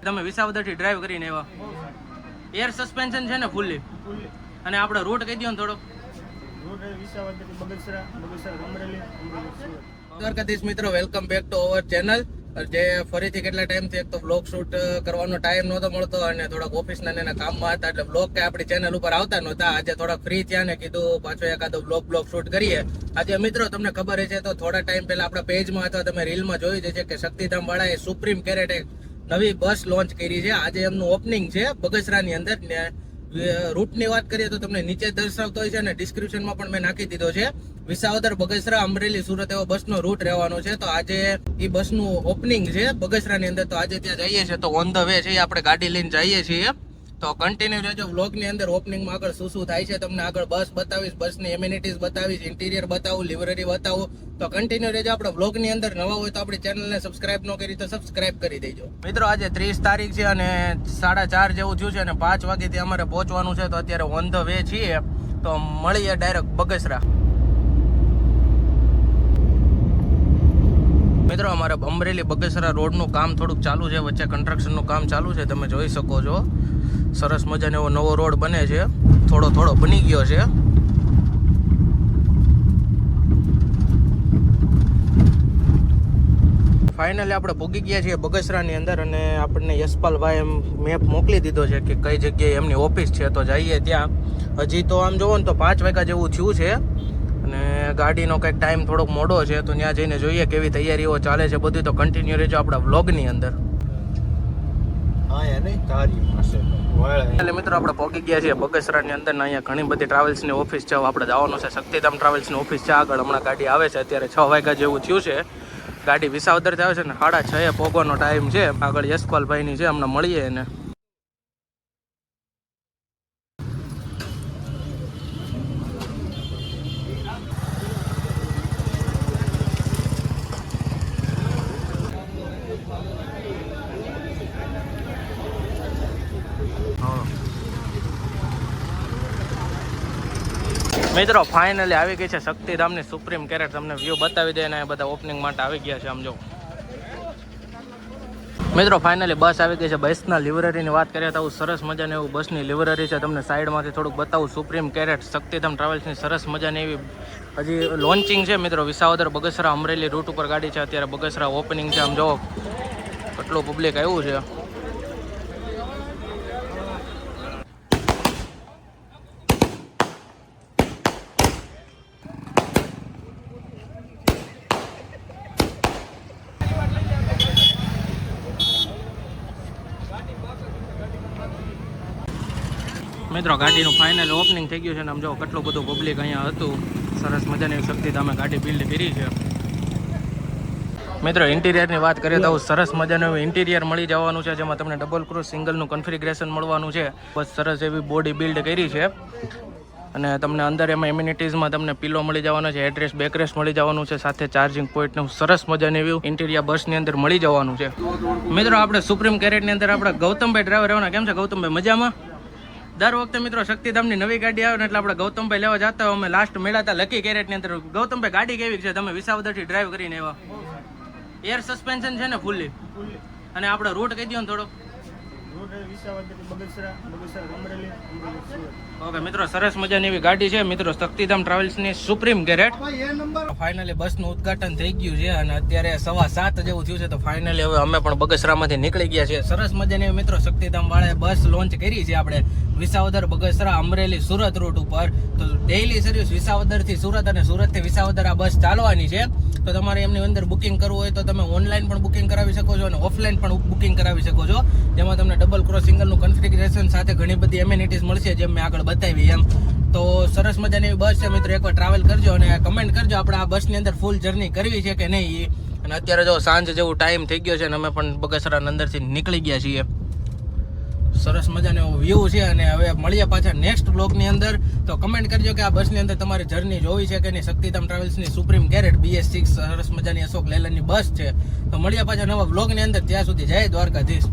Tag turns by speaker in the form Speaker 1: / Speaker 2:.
Speaker 1: તમે વિસાવદરથી ડ્રાઈવ કરીને આવ્યા. એર સસ્પેન્શન છે ને ફૂલ્લી? અને આપણો રૂટ કહી દો ને થોડો. દ્વારકાધીશ મિત્રો, welcome back to our channel. જે ફરીથી કેટલા ટાઈમથી એક તો બ્લોગ શૂટ કરવાનો ટાઈમ નહોતો મળતો અને થોડાક ઓફિસના એના કામમાં હતા, એટલે બ્લોગ કે આપણી ચેનલ ઉપર આવતા નહોતા. આજે થોડાક ફ્રી થયા ને કીધું પાછો એકાદો બ્લોગ શૂટ કરીએ. આજે મિત્રો તમને ખબર છે તો થોડા ટાઈમ પહેલા આપણા પેજમાં અથવા તમે રીલમાં જોઈ જશે કે શક્તિધામ વાળાએ સુપ્રીમ કેરેટ એક નવી બસ લોન્ચ કરી છે. આજે એમનું ઓપનિંગ છે બગસરાની અંદર. રૂટની વાત કરીએ તો તમને નીચે દર્શાવતો હોય છે અને ડિસ્ક્રિપ્શનમાં પણ મેં નાખી દીધો છે. વિસાવદર, બગસરા, અમરેલી, સુરત એવો બસનો રૂટ રહેવાનો છે. તો આજે એ બસનું ઓપનિંગ છે બગસરાની અંદર. તો આજે ત્યાં જઈએ છીએ, તો ઓન ધ વે છે આપણે ગાડી લઈને જઈએ છીએ. તો કન્ટિન્યુ રહેજો વ્લોગની અંદર. ઓપનિંગમાં આગળ શું શું થાય છે તમને આગળ બસ બતાવીશ, બસની એમ્યુનિટીઝ બતાવીશ, ઇન્ટિરિયર બતાવું, લિવરરી બતાવું. તો કન્ટિન્યુ રહેજો આપણે વ્લોગની અંદર. નવા હોય તો આપણી ચેનલને સબસ્ક્રાઇબ ન કરી તો સબસ્ક્રાઇબ કરી દેજો. મિત્રો આજે 30 તારીખ છે અને 4:30 જેવું થયું છે અને 5 વાગ્યાથી અમારે પહોંચવાનું છે. તો અત્યારે ઓન ધ વે છીએ, તો મળીએ ડાયરેક્ટ બગસરા. મિત્રો અમારે અમરેલી બગસરા રોડનું કામ થોડુંક ચાલુ છે, વચ્ચે કન્સ્ટ્રક્શનનું કામ ચાલુ છે, તમે જોઈ શકો છો. સરસ મજાનો એવો નવો રોડ બને છે, થોડો બની ગયો છે. ફાઇનલી આપણે પૂગી ગયા છીએ બગસરાની અંદર અને આપણને યશપાલભાઈ એમ મેપ મોકલી દીધો છે કે કઈ જગ્યાએ એમની ઓફિસ છે. તો જઈએ ત્યાં. હજી તો આમ જોવો ને તો 5 વાગ્યા જેવું થયું છે અને ગાડીનો કંઈક ટાઈમ થોડોક મોડો છે. તો ત્યાં જઈને જોઈએ કેવી તૈયારીઓ ચાલે છે બધી. તો કન્ટિન્યુ રહેજો આપણા વ્લોગની અંદર. એટલે મિત્રો આપણે પહોંચી ગયા છીએ બગસરાની અંદર ને અહીંયા ઘણી બધી ટ્રાવેલ્સની ઓફિસ છે. આપણે જવાનું છે શક્તિધામ ટ્રાવેલ્સની ઓફિસ છે આગળ. હમણાં ગાડી આવે છે, અત્યારે 6 વાગ્યા જેવું થયું છે. ગાડી વિસાવદરથી આવે છે ને 6:30 પહોંચવાનો ટાઈમ છે. આગળ યશપાલભાઈની છે, હમણાં મળીએ એને. મિત્રો ફાઇનલી આવી ગઈ છે શક્તિધામની સુપ્રીમ કેરેટ. તમને વ્યૂ બતાવી દે ને બધા ઓપનિંગ માટે આવી ગયા છે. આમ જો મિત્રો ફાઇનલી બસ આવી ગઈ છે. બસના લિવરરીની વાત કરીએ તો સરસ મજાની એવું બસની લિવરરી છે. તમને સાઈડમાંથી થોડુંક બતાવું. સુપ્રીમ કેરેટ શક્તિધામ ટ્રાવેલ્સની સરસ મજાની એવી હજી લોન્ચિંગ છે મિત્રો. વિસાવદર, બગસરા, અમરેલી રૂટ ઉપર ગાડી છે. અત્યારે બગસરા ઓપનિંગ છે. આમ જો કેટલું પબ્લિક આવ્યું છે. મિત્રો ગાડીનું ફાઇનલ ઓપનિંગ થઈ ગયું છે ને આમ જો કેટલું બધું પબ્લિક અહીંયા હતું. સરસ મજાની શક્તિધામે ગાડી બિલ્ડ કરી છે. મિત્રો ઇન્ટિરિયરની વાત કરીએ તો સરસ મજાનું ઇન્ટિરિયર મળી જવાનું છે, જેમાં તમને ડબલ ક્રૂઝ સિંગલનું કન્ફિગરેશન મળવાનું છે. બસ સરસ એવી બોડી બિલ્ડ કરી છે અને તમને અંદર એમાં એમ્યુનિટીઝમાં તમને પિલો મળી જવાનો છે, એડ્રેસ બેકરેસ્ટ મળી જવાનું છે, સાથે ચાર્જિંગ પોઈન્ટનું સરસ મજાનું એવું ઇન્ટિરિયર બસની અંદર મળી જવાનું છે. મિત્રો આપણે સુપ્રીમ કેરેટની અંદર આપણે ગૌતમભાઈ ડ્રાઈવર રહેવાના. કેમ છે ગૌતમભાઈ, મજામાં? દર વખતે મિત્રો શક્તિધામની નવી ગાડી આવે ને એટલે આપણે ગૌતમભાઈ લેવા જતા હોય. અમે લાસ્ટ મળ્યા હતા લકી કેરેટની અંદર. ગૌતમભાઈ ગાડી કેવી છે? તમે વિસાવદરથી ડ્રાઈવ કરીને આવ્યા. એર સસ્પેન્શન છે ને ફૂલ્લી? અને આપણો રૂટ કહી દો ને થોડો. ઓકે મિત્રો સરસ મજાની એવી ગાડી છે મિત્રો શક્તિધામ ટ્રાવેલ્સની સુપ્રીમ કેરેટ. ફાઇનલી બસનું ઉદ્ઘાટન થઈ ગયું છે અને અત્યારે 7:15 જેવું થયું છે. તો ફાઇનલી હવે અમે પણ બગસરામાંથી નીકળી ગયા છીએ. સરસ મજાની મિત્રો શક્તિધામ વાળાએ બસ લોન્ચ કરી છે આપણે વિસાવદર, બગસરા, અમરેલી, સુરત રૂટ ઉપર. તો ડેઇલી સર્વિસ વિસાવદરથી સુરત અને સુરતથી વિસાવદર આ બસ ચાલવાની છે. તો તમારે એમની અંદર બુકિંગ કરવું હોય તો તમે ઓનલાઈન પણ બુકિંગ કરાવી શકો છો અને ઓફલાઈન પણ બુકિંગ કરાવી શકો છો. જેમાં તમને ડબલ ક્રોસ સિંગલનું કન્ફિગરેશન સાથે ઘણી બધી એમ્યુનિટીઝ મળશે, જેમ મેં આગળ બતાવી એમ. તો સરસ મજાની બસ છે મિત્રો. એકવાર ટ્રાવેલ કરજો અને કમેન્ટ કરજો આપણે આ બસની અંદર ફૂલ જર્ની કરવી છે કે નહીં. અને અત્યારે જો સાંજ જેવું ટાઈમ થઈ ગયો છે અને અમે પણ બગસરાની અંદરથી નીકળી ગયા છીએ. સરસ મજાનો એવો વ્યૂ છે અને હવે મળીએ પાછા નેક્સ્ટ બ્લોગની અંદર. તો કમેન્ટ કરજો કે આ બસની અંદર તમારી જર્ની જોવી છે કે નહીં. શક્તિધામ ટ્રાવેલ્સની સુપ્રીમ કેરેટ BS6 સરસ મજાની અશોક લેલનની બસ છે. તો મળીએ પાછા નવા બ્લોગની અંદર. ત્યાં સુધી જય દ્વારકાધીશ.